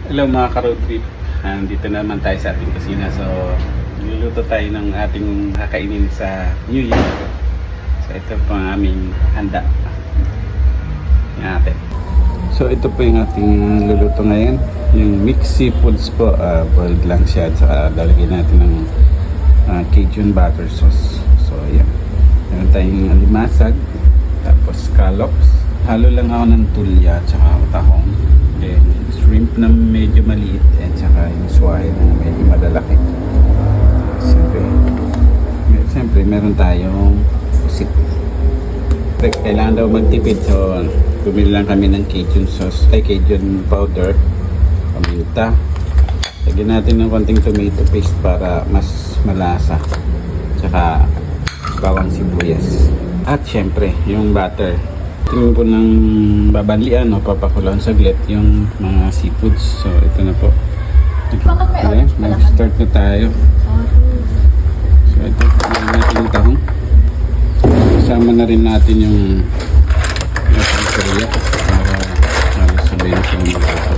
Hello mga ka-road trip. Dito naman tayo sa ating kusina. So, niluluto tayo ng ating kakainin sa New Year. So, ito po ang aming handa. Yung atin. So, ito po yung ating luluto ngayon. Yung mixed seafoods po. Boiled lang siya. At saka lalagyan natin ng Cajun butter sauce. So, ayan. Meron tayong alimasag. Tapos scallops. Halo lang ako ng tulya at saka tahong. Then, shrimp na medyo maliit at saka yung swai na medyo malalaki. Siyempre meron tayong pusit. Kailangan daw magtipid, so bumili lang kami ng Cajun sauce, Cajun powder, paminta. Lagyan natin ng konting tomato paste para mas malasa. Tsaka bawang sibuyas. At syempre, yung butter. Tingin po ng babanlian o papakulaan saglit yung mga seafoods. So ito na po. Okay, mag-start na tayo. So ito, lagyan natin yung tahong. Kasama na rin natin yung Korea para halos sabayin siya ng magkakaw.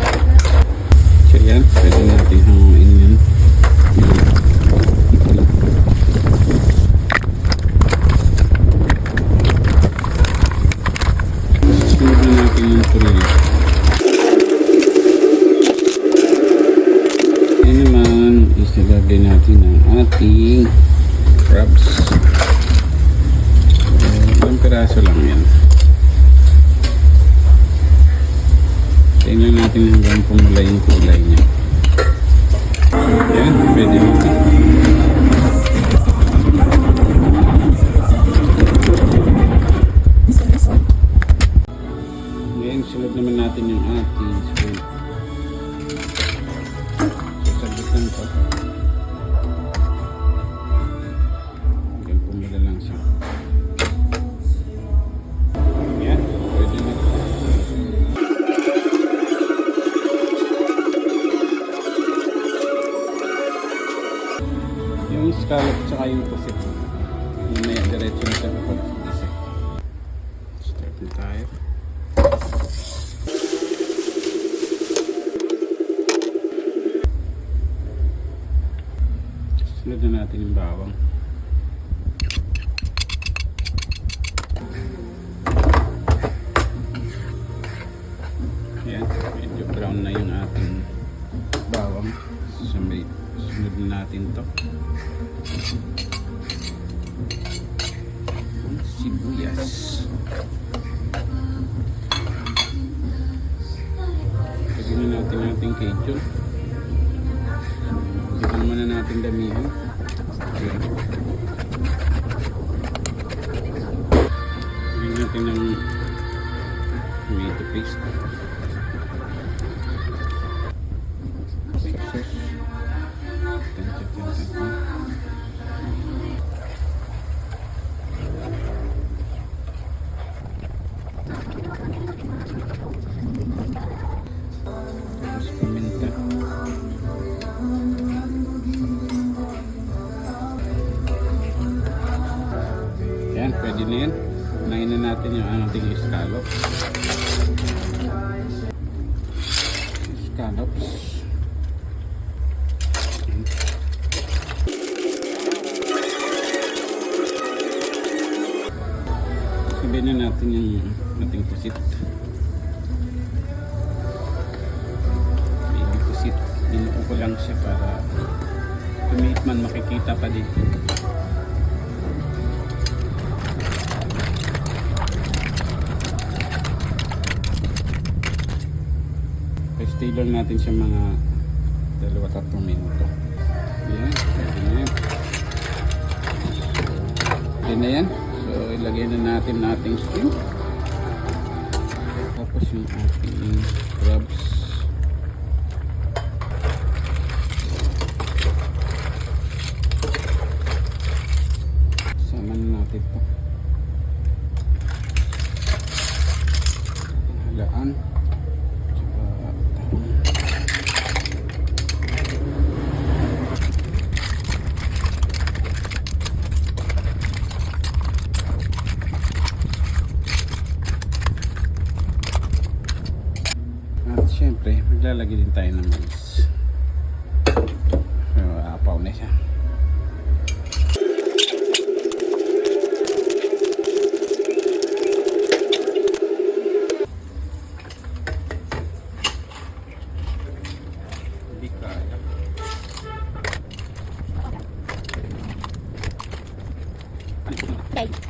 So yan, pwede natin hanguin yan. Ilagay natin ang ating crabs. Ilang piraso lang yan. Tingnan natin hanggang pumula yung kulay niya. Yan, pwede natin. Ngayon, sunod naman natin yung ating shrimp. So, sabit lang ito. Yung scallop tsaka yung pusit, yung may diretso na sa pag-isip. Start na tayo. Sunod na natin yung bawang. Ayan, medyo brown na yung ating bawang. Sunod na natin to. Sibuyas. Lagyan na natin ating Cajun. Lagyan muna natin damihan. Lagyan natin ng tomato paste. Tapos paminta. Yan, pwede na yan. Unahin na natin yung ating scallops. Sabihin na natin yung ating pusit. Baby pusit. Dinuko ko lang siya para tumiit man, makikita pa din. Stay lang natin siya mga 2-3 minuto. Yan, pwede na yan. Pwede na yan. So, ilagay na natin ating shrimp. Tapos yung ating crabs. Sama na natin ito. Halaan. At syempre Maglalagay din tayo ng mais. Apaw na siya. Hindi kaya. Yes!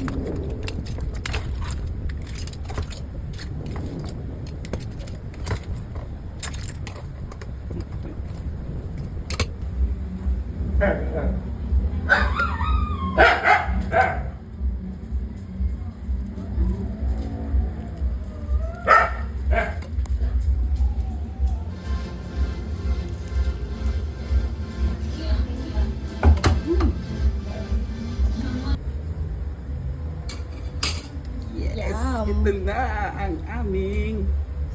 Yum. Ito na ang aming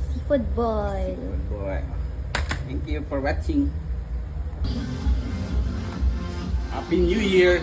Seafood boil. Good boy. Thank you for watching. Happy New Year!